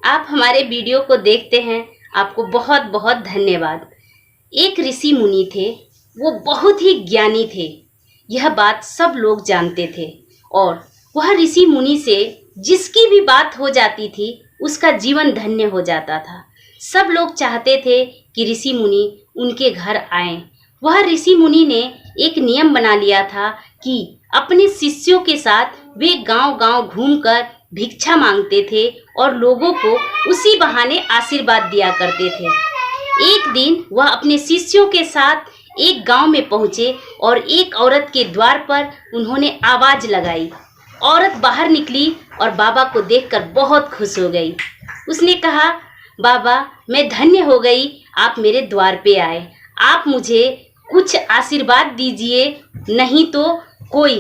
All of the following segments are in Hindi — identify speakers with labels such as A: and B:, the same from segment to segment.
A: आप हमारे वीडियो को देखते हैं, आपको बहुत बहुत धन्यवाद। एक ऋषि मुनि थे, वो बहुत ही ज्ञानी थे। यह बात सब लोग जानते थे और वह ऋषि मुनि से जिसकी भी बात हो जाती थी उसका जीवन धन्य हो जाता था। सब लोग चाहते थे कि ऋषि मुनि उनके घर आएं। वह ऋषि मुनि ने एक नियम बना लिया था कि अपने शिष्यों के साथ वे गांव-गांव घूमकर भिक्षा मांगते थे और लोगों को उसी बहाने आशीर्वाद दिया करते थे। एक दिन वह अपने शिष्यों के साथ एक गांव में पहुंचे और एक औरत के द्वार पर उन्होंने आवाज लगाई। औरत बाहर निकली और बाबा को देखकर बहुत खुश हो गई। उसने कहा, बाबा मैं धन्य हो गई, आप मेरे द्वार पे आए। आप मुझे कुछ आशीर्वाद दीजिए, नहीं तो कोई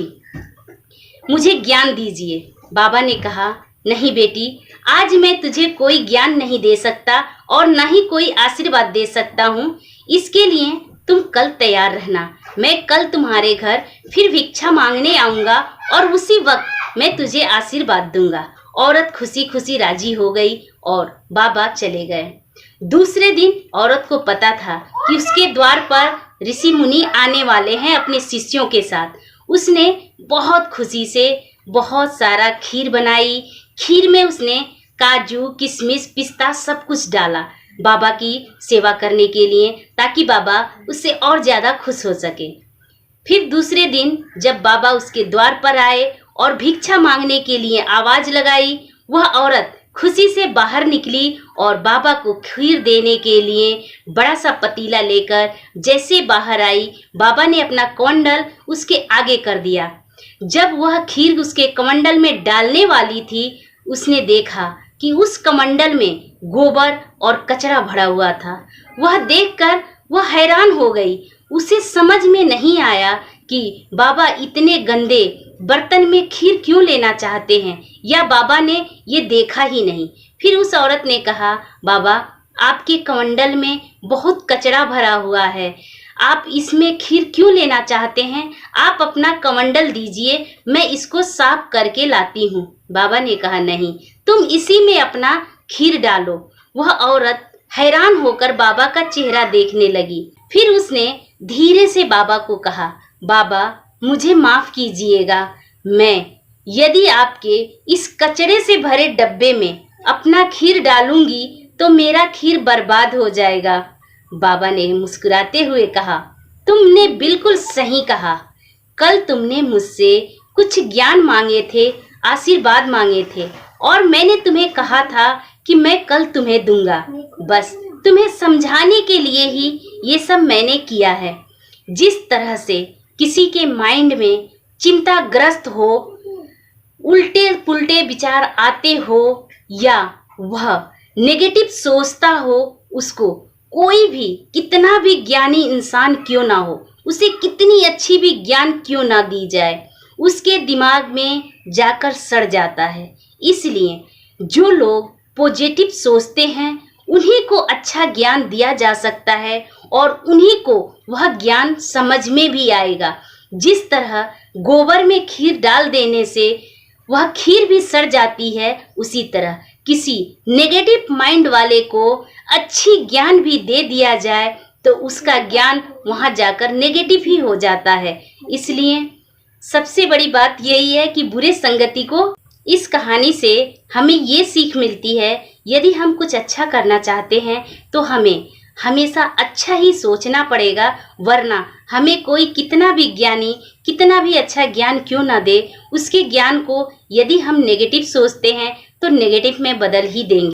A: मुझे ज्ञान दीजिए। बाबा ने कहा, नहीं बेटी, आज मैं तुझे कोई ज्ञान नहीं दे सकता और न ही कोई आशीर्वाद दे सकता हूँ। इसके लिए तुम कल तैयार रहना। मैं कल तुम्हारे घर फिर भिक्षा मांगने आऊँगा और उसी वक्त मैं तुझे आशीर्वाद दूंगा। औरत खुशी खुशी राजी हो गई और बाबा चले गए। दूसरे दिन औरत को पता था कि उसके द्वार पर ऋषि मुनि आने वाले हैं अपने शिष्यों के साथ। उसने बहुत खुशी से बहुत सारा खीर बनाई। खीर में उसने काजू, किशमिश, पिस्ता सब कुछ डाला बाबा की सेवा करने के लिए, ताकि बाबा उससे और ज़्यादा खुश हो सके। फिर दूसरे दिन जब बाबा उसके द्वार पर आए और भिक्षा मांगने के लिए आवाज लगाई, वह औरत खुशी से बाहर निकली और बाबा को खीर देने के लिए बड़ा सा पतीला लेकर जैसे बाहर आई, बाबा ने अपना कमंडल उसके आगे कर दिया। जब वह खीर उसके कमंडल में डालने वाली थी, उसने देखा कि उस कमंडल में गोबर और कचरा भरा हुआ था। वह देखकर वह हैरान हो गई। उसे समझ में नहीं आया कि बाबा इतने गंदे बर्तन में खीर क्यों लेना चाहते हैं, या बाबा ने ये देखा ही नहीं। फिर उस औरत ने कहा, बाबा आपके कमंडल में बहुत कचरा भरा हुआ है, आप इसमें खीर क्यों लेना चाहते हैं? आप अपना कमंडल दीजिए, मैं इसको साफ करके लाती हूँ। बाबा ने कहा, नहीं, तुम इसी में अपना खीर डालो। वह औरत हैरान होकर बाबा का चेहरा देखने लगी। फिर उसने धीरे से बाबा को कहा, बाबा मुझे माफ कीजिएगा, मैं यदि आपके इस कचरे से भरे डब्बे में अपना खीर डालूंगी तो मेरा खीर बर्बाद हो जाएगा। बाबा ने मुस्कुराते हुए कहा, तुमने बिल्कुल सही कहा। कल तुमने मुझसे कुछ ज्ञान मांगे थे, आशीर्वाद मांगे थे और मैंने तुम्हें कहा था कि मैं कल तुम्हें दूंगा। बस तुम्हें समझाने के लिए ही ये सब मैंने किया है। जिस तरह से किसी के माइंड में चिंताग्रस्त हो, उल्टे पुल्टे विचार आते हो या वह नेगेटिव सोचता हो, उसको कोई भी कितना भी ज्ञानी इंसान क्यों ना हो, उसे कितनी अच्छी भी ज्ञान क्यों ना दी जाए, उसके दिमाग में जाकर सड़ जाता है। इसलिए जो लोग पॉजिटिव सोचते हैं उन्हीं को अच्छा ज्ञान दिया जा सकता है और उन्हीं को वह ज्ञान समझ में भी आएगा। जिस तरह गोबर में खीर डाल देने से वह खीर भी सड़ जाती है, उसी तरह किसी नेगेटिव माइंड वाले को अच्छी ज्ञान भी दे दिया जाए तो उसका ज्ञान वहां जाकर नेगेटिव ही हो जाता है। इसलिए सबसे बड़ी बात यही है कि बुरे संगति को इस कहानी से हमें ये सीख मिलती है, यदि हम कुछ अच्छा करना चाहते हैं तो हमें हमेशा अच्छा ही सोचना पड़ेगा, वरना हमें कोई कितना भी ज्ञानी कितना भी अच्छा ज्ञान क्यों ना दे, उसके ज्ञान को यदि हम नेगेटिव सोचते हैं तो नेगेटिव में बदल ही देंगे।